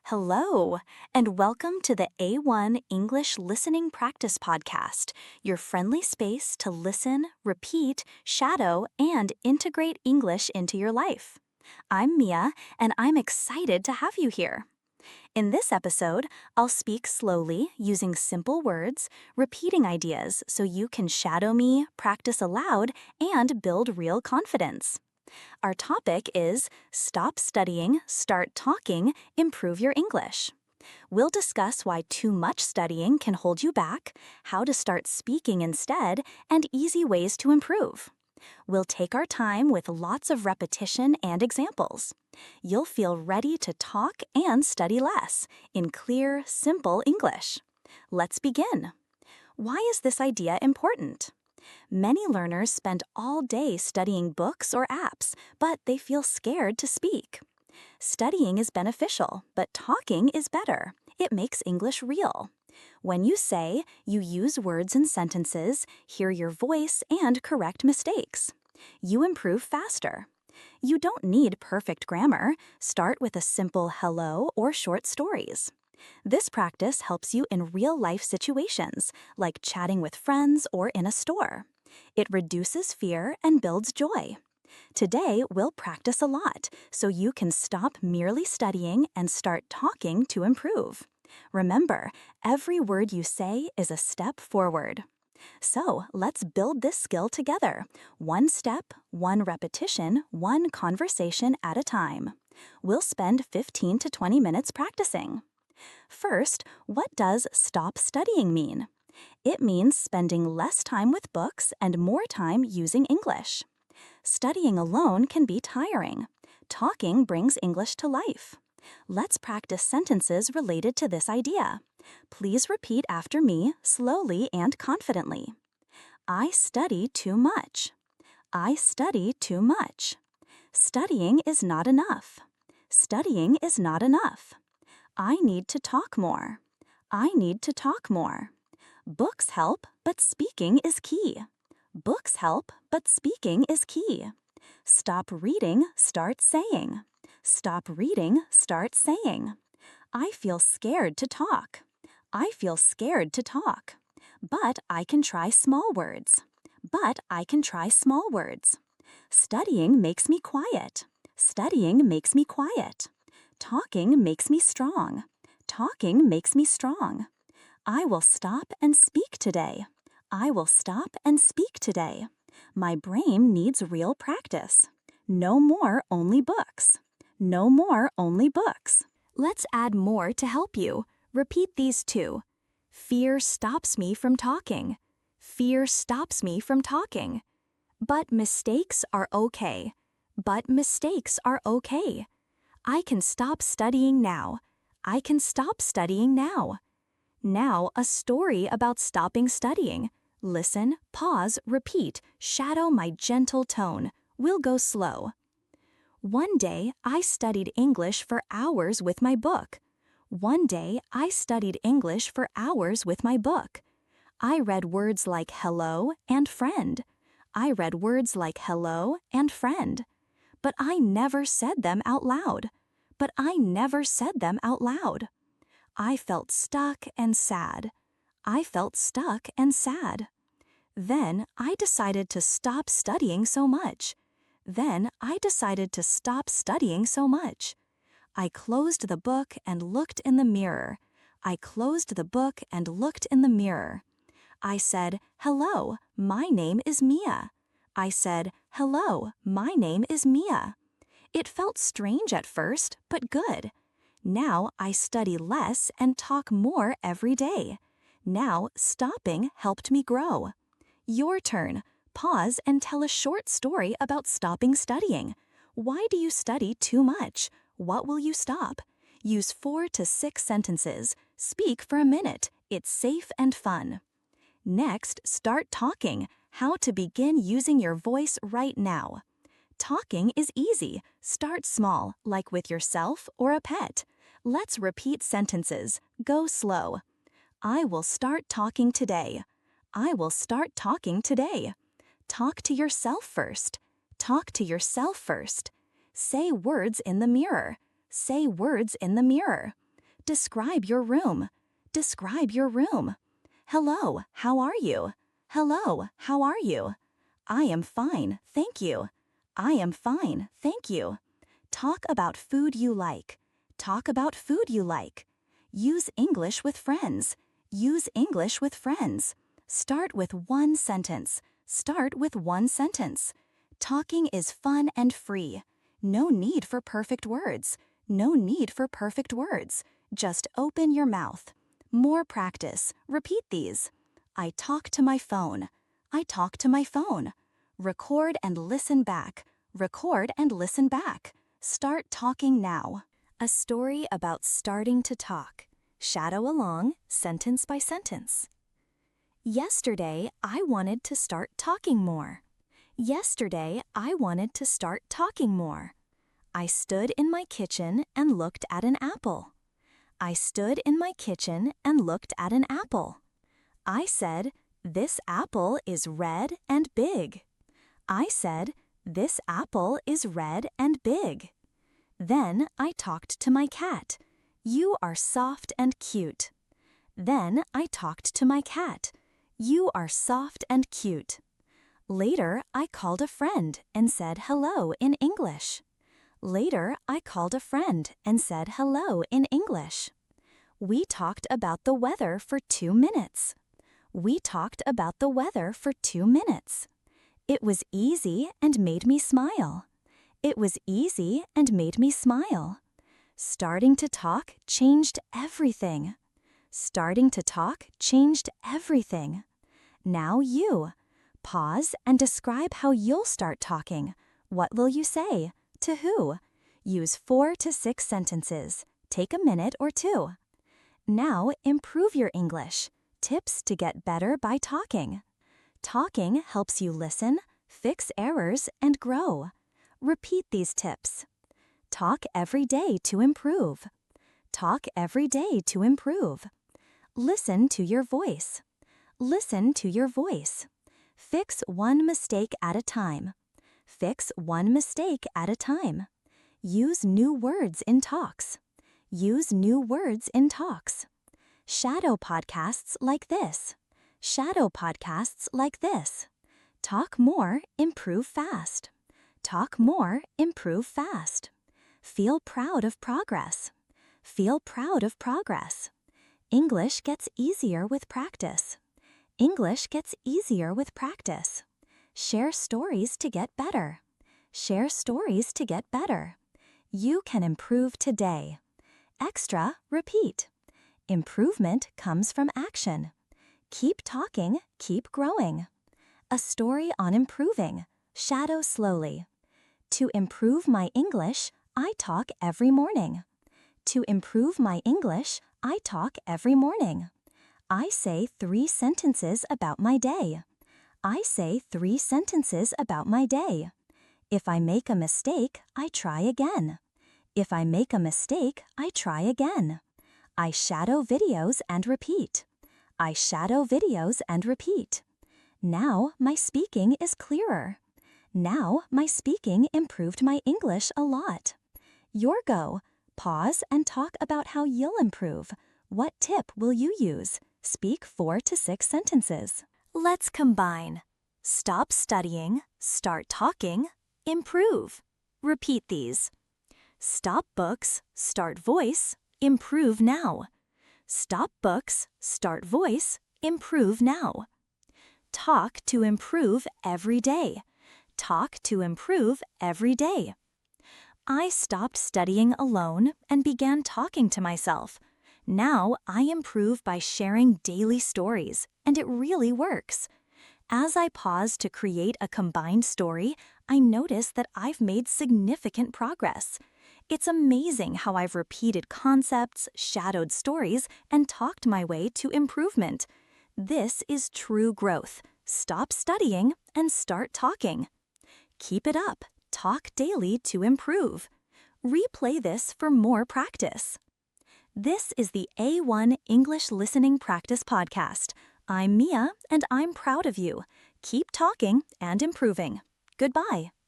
Hello, and welcome to the A1 English Listening Practice Podcast, your friendly space to listen, repeat, shadow, and integrate English into your life. I'm Mia, and I'm excited to have you here. In this episode, I'll speak slowly using simple words, repeating ideas so you can shadow me, practice aloud, and build real confidence. Our topic is Stop Studying, Start Talking, Improve Your English. We'll discuss why too much studying can hold you back, how to start speaking instead, and easy ways to improve. We'll take our time with lots of repetition and examples. You'll feel ready to talk and study less in clear, simple English. Let's begin. Why is this idea important? Many learners spend all day studying books or apps, but they feel scared to speak. Studying is beneficial, but talking is better. It makes English real. When you say, you use words and sentences, hear your voice, and correct mistakes. You improve faster. You don't need perfect grammar. Start with a simple hello or short stories. This practice helps you in real-life situations, like chatting with friends or in a store. It reduces fear and builds joy. Today, we'll practice a lot, so you can stop merely studying and start talking to improve. Remember, every word you say is a step forward. So, let's build this skill together. One step, one repetition, one conversation at a time. We'll spend 15 to 20 minutes practicing. First, what does stop studying mean? It means spending less time with books and more time using English. Studying alone can be tiring. Talking brings English to life. Let's practice sentences related to this idea. Please repeat after me, slowly and confidently. I study too much. I study too much. Studying is not enough. Studying is not enough. I need to talk more. I need to talk more. Books help, but speaking is key. Books help, but speaking is key. Stop reading, start saying. Stop reading, start saying. I feel scared to talk. I feel scared to talk. But I can try small words. But I can try small words. Studying makes me quiet. Studying makes me quiet. Talking makes me strong. Talking makes me strong. I will stop and speak today. I will stop and speak today. My brain needs real practice. No more only books. No more only books. Let's add more to help you. Repeat these two. Fear stops me from talking. Fear stops me from talking. But mistakes are okay. But mistakes are okay. I can stop studying now. I can stop studying now. Now, a story about stopping studying. Listen, pause, repeat, shadow my gentle tone. We'll go slow. One day, I studied English for hours with my book. One day, I studied English for hours with my book. I read words like hello and friend. I read words like hello and friend. But I never said them out loud. But I never said them out loud. I felt stuck and sad. I felt stuck and sad. Then I decided to stop studying so much. Then I decided to stop studying so much. I closed the book and looked in the mirror. I closed the book and looked in the mirror. I said, "Hello, my name is Mia." I said, "Hello, my name is Mia." It felt strange at first, but good. Now I study less and talk more every day. Now stopping helped me grow. Your turn. Pause and tell a short story about stopping studying. Why do you study too much? What will you stop? Use 4 to 6 sentences. Speak for a minute. It's safe and fun. Next, start talking. How to begin using your voice right now. Talking is easy. Start small, like with yourself or a pet. Let's repeat sentences. Go slow. I will start talking today. I will start talking today. Talk to yourself first. Talk to yourself first. Say words in the mirror. Say words in the mirror. Describe your room. Describe your room. Hello, how are you? Hello, how are you? I am fine, thank you. I am fine, thank you. Talk about food you like. Talk about food you like. Use English with friends. Use English with friends. Start with one sentence. Start with one sentence. Talking is fun and free. No need for perfect words. No need for perfect words. Just open your mouth. More practice. Repeat these. I talk to my phone. I talk to my phone. Record and listen back. Record and listen back. Start talking now. A story about starting to talk. Shadow along, sentence by sentence. Yesterday, I wanted to start talking more. Yesterday, I wanted to start talking more. I stood in my kitchen and looked at an apple. I stood in my kitchen and looked at an apple. I said, "This apple is red and big." I said, "This apple is red and big." Then I talked to my cat. "You are soft and cute." Then I talked to my cat. "You are soft and cute." Later, I called a friend and said hello in English. Later, I called a friend and said hello in English. We talked about the weather for 2 minutes. We talked about the weather for 2 minutes. It was easy and made me smile. It was easy and made me smile. Starting to talk changed everything. Starting to talk changed everything. Now you. Pause and describe how you'll start talking. What will you say? To who? Use 4 to 6 sentences. Take a minute or 2. Now improve your English. Tips to get better by talking. Talking helps you listen, fix errors, and grow. Repeat these tips. Talk every day to improve. Talk every day to improve. Listen to your voice. Listen to your voice. Fix one mistake at a time. Fix one mistake at a time. Use new words in talks. Use new words in talks. Shadow podcasts like this. Shadow podcasts like this. Talk more, improve fast. Talk more, improve fast. Feel proud of progress. Feel proud of progress. English gets easier with practice. English gets easier with practice. Share stories to get better. Share stories to get better. You can improve today. Extra, repeat. Improvement comes from action. Keep talking, keep growing. A story on improving. Shadow slowly. To improve my English, I talk every morning. To improve my English, I talk every morning. I say 3 sentences about my day. I say 3 sentences about my day. If I make a mistake, I try again. If I make a mistake, I try again. I shadow videos and repeat. I shadow videos and repeat. Now my speaking is clearer. Now my speaking improved my English a lot. Your go. Pause and talk about how you'll improve. What tip will you use? Speak 4 to 6 sentences. Let's combine. Stop studying, start talking, improve. Repeat these. Stop books, start voice, improve now. Stop books, start voice, improve now. Talk to improve every day. Talk to improve every day. I stopped studying alone and began talking to myself. Now I improve by sharing daily stories, and it really works. As I pause to create a combined story, I notice that I've made significant progress. It's amazing how I've repeated concepts, shadowed stories, and talked my way to improvement. This is true growth. Stop studying and start talking. Keep it up. Talk daily to improve. Replay this for more practice. This is the A1 English Listening Practice Podcast. I'm Mia, and I'm proud of you. Keep talking and improving. Goodbye.